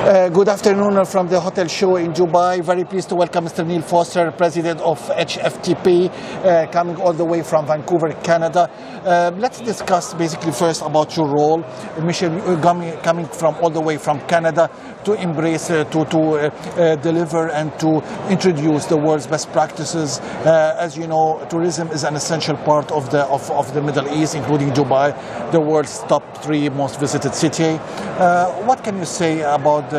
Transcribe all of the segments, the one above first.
Good afternoon from the hotel show in Dubai. Very pleased to welcome Mr. Neil Foster, President of HFTP, coming all the way from Vancouver, Canada. Let's discuss basically first about your role. Mission coming from all the way from Canada to embrace, to deliver and to introduce the world's best practices. As you know, tourism is an essential part of the Middle East, including Dubai, the world's top 3 most visited city. What can you say about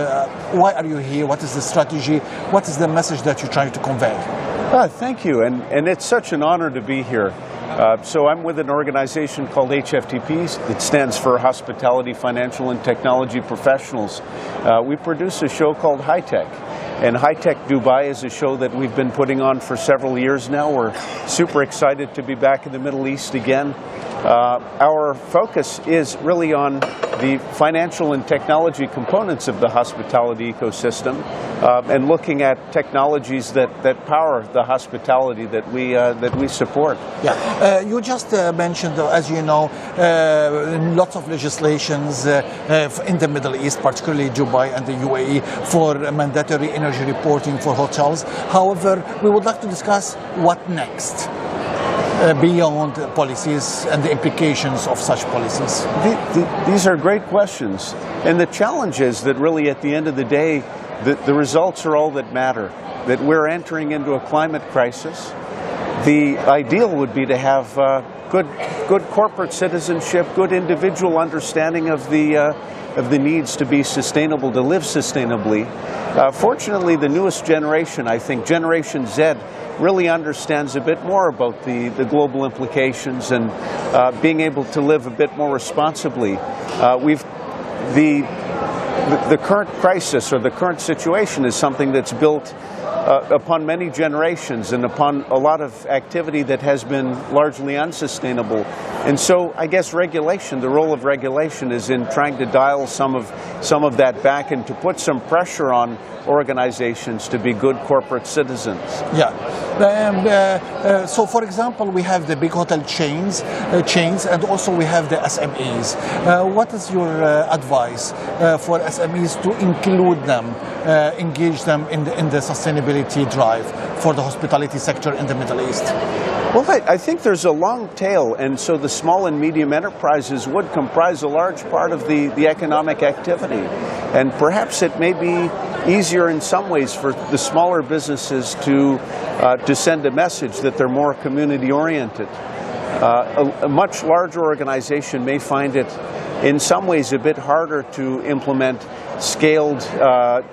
why are you here? What is the strategy? What is the message that you're trying to convey? Thank you, and it's such an honor to be here. So I'm with an organization called HFTP. It stands for Hospitality, Financial and Technology Professionals. We produce a show called High Tech. And High Tech Dubai is a show that we've been putting on for several years now. We're super excited to be back in the Middle East again. Our focus is really on the financial and technology components of the hospitality ecosystem and looking at technologies that power the hospitality that we support. Yeah, you just mentioned, as you know, lots of legislations in the Middle East, particularly Dubai and the UAE, for mandatory energy reporting for hotels. However, we would like to discuss what next. Beyond policies and the implications of such policies? These are great questions. And the challenge is that really at the end of the day, the results are all that matter. That we're entering into a climate crisis. The ideal would be to have good corporate citizenship, good individual understanding of the needs to be sustainable, to live sustainably. Fortunately, the newest generation, I think Generation Z, really understands a bit more about the global implications and being able to live a bit more responsibly. The current crisis or the current situation is something that's built upon many generations and upon a lot of activity that has been largely unsustainable. And so I guess regulation, the role of regulation is in trying to dial some of that back and to put some pressure on organizations to be good corporate citizens. Yeah. So for example, we have the big hotel chains, and also we have the SMEs. What is your advice for SMEs to include them, engage them in the sustainability drive for the hospitality sector in the Middle East? Well, I think there's a long tail, and so the small and medium enterprises would comprise a large part of the economic activity. And perhaps it may be easier in some ways for the smaller businesses to send a message that they're more community-oriented. A much larger organization may find it in some ways a bit harder to implement scaled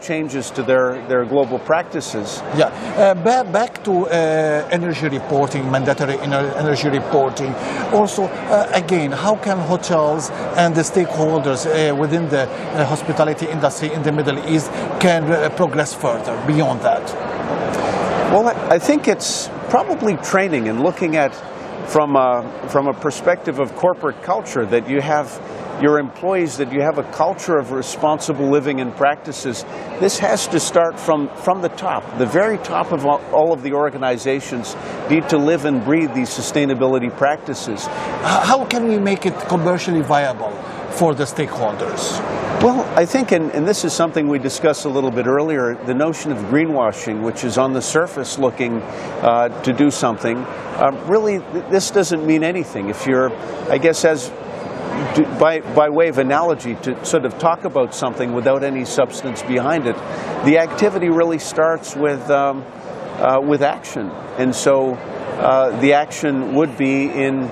changes to their global practices. Yeah, back to energy reporting, mandatory energy reporting. Also, again, how can hotels and the stakeholders within the hospitality industry in the Middle East can progress further beyond that? Well, I think it's probably training and looking at from a perspective of corporate culture, that you have your employees, that you have a culture of responsible living and practices. This has to start from the top. The very top of all of the organizations need to live and breathe these sustainability practices. How can we make it commercially viable for the stakeholders? Well, I think, and this is something we discussed a little bit earlier, the notion of greenwashing, which is on the surface looking to do something. Really, this doesn't mean anything. If you're, I guess, by way of analogy, to sort of talk about something without any substance behind it, the activity really starts with action. And so the action would be in,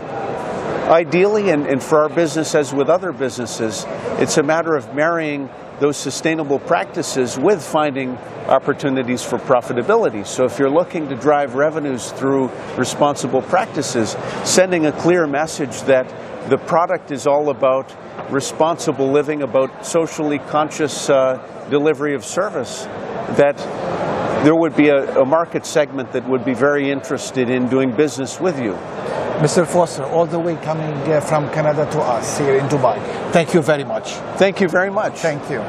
ideally, and for our business as with other businesses, it's a matter of marrying those sustainable practices with finding opportunities for profitability. So if you're looking to drive revenues through responsible practices, sending a clear message that the product is all about responsible living, about socially conscious delivery of service, that there would be a market segment that would be very interested in doing business with you. Mr. Foster, all the way coming from Canada to us here in Dubai. Thank you very much. Thank you very much. Thank you.